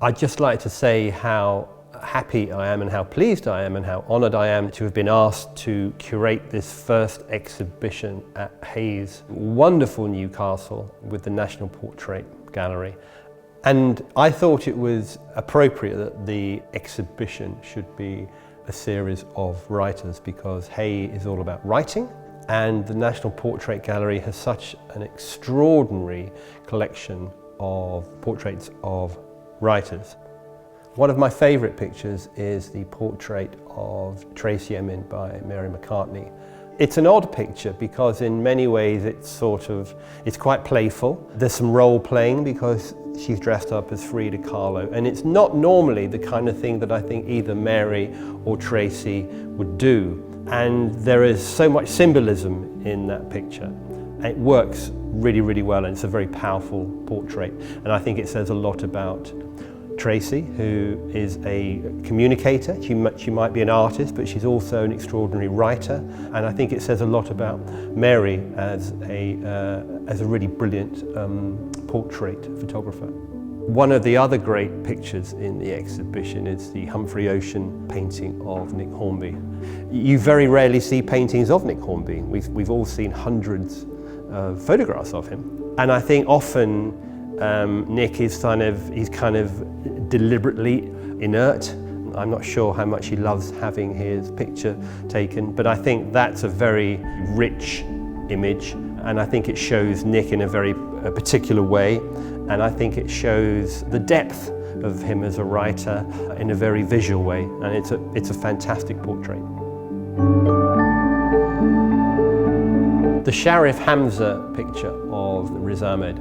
I'd just like to say how happy I am and how pleased I am and how honoured I am to have been asked to curate this first exhibition at Hayes' wonderful new castle with the National Portrait Gallery. And I thought it was appropriate that the exhibition should be a series of writers, because Hay is all about writing, and the National Portrait Gallery has such an extraordinary collection of portraits of writers. One of my favourite pictures is the portrait of Tracy Emin by Mary McCartney. It's an odd picture because in many ways it's quite playful. There's some role playing because she's dressed up as Frida Kahlo, and it's not normally the kind of thing that I think either Mary or Tracy would do. And there is so much symbolism in that picture. It works really, really well, and it's a very powerful portrait. And I think it says a lot about Tracy, who is a communicator. She might be an artist, but she's also an extraordinary writer. And I think it says a lot about Mary as a really brilliant portrait photographer. One of the other great pictures in the exhibition is the Humphrey Ocean painting of Nick Hornby. You very rarely see paintings of Nick Hornby. We've all seen hundreds of photographs of him. And I think often Nick is kind of deliberately inert. I'm not sure how much he loves having his picture taken, but I think that's a very rich image, and I think it shows Nick in a very particular way, and I think it shows the depth of him as a writer in a very visual way, and it's a fantastic portrait. The Sharif Hamza picture of Riz Ahmed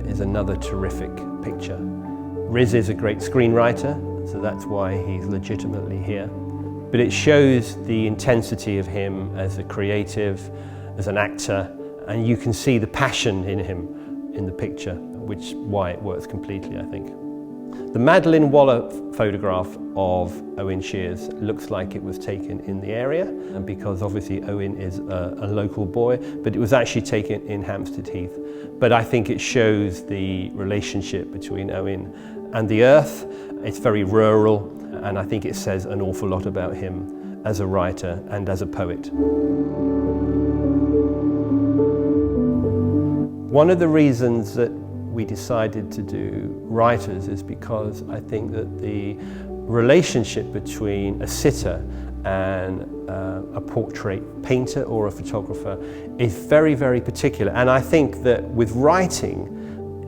is another terrific picture. Riz is a great screenwriter, so that's why he's legitimately here. But it shows the intensity of him as a creative, as an actor, and you can see the passion in him in the picture, which is why it works completely, I think. The Madeleine Waller photograph of Owen Shears looks like it was taken in the area, and because obviously Owen is a local boy, but it was actually taken in Hampstead Heath. But I think it shows the relationship between Owen and the earth. It's very rural, and I think it says an awful lot about him as a writer and as a poet. One of the reasons that we decided to do writers is because I think that the relationship between a sitter and a portrait painter or a photographer is very, very particular. And I think that with writing,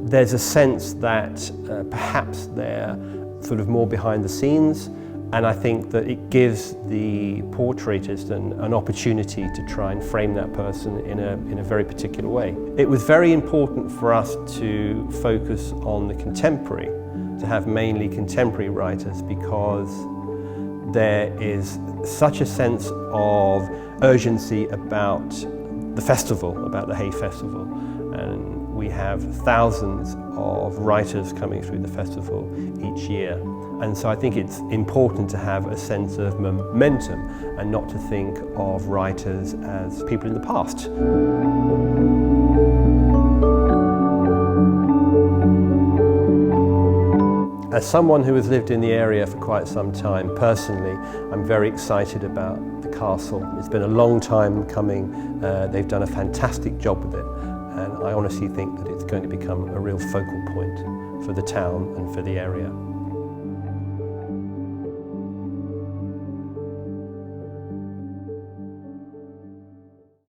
there's a sense that perhaps they're sort of more behind the scenes, and I think that it gives the portraitist an opportunity to try and frame that person in a very particular way. It was very important for us to focus on the contemporary, to have mainly contemporary writers, because there is such a sense of urgency about the festival, about the Hay Festival. And we have thousands of writers coming through the festival each year. And so I think it's important to have a sense of momentum and not to think of writers as people in the past. As someone who has lived in the area for quite some time, personally, I'm very excited about the castle. It's been a long time coming. They've done a fantastic job with it, and I honestly think that it's going to become a real focal point for the town and for the area.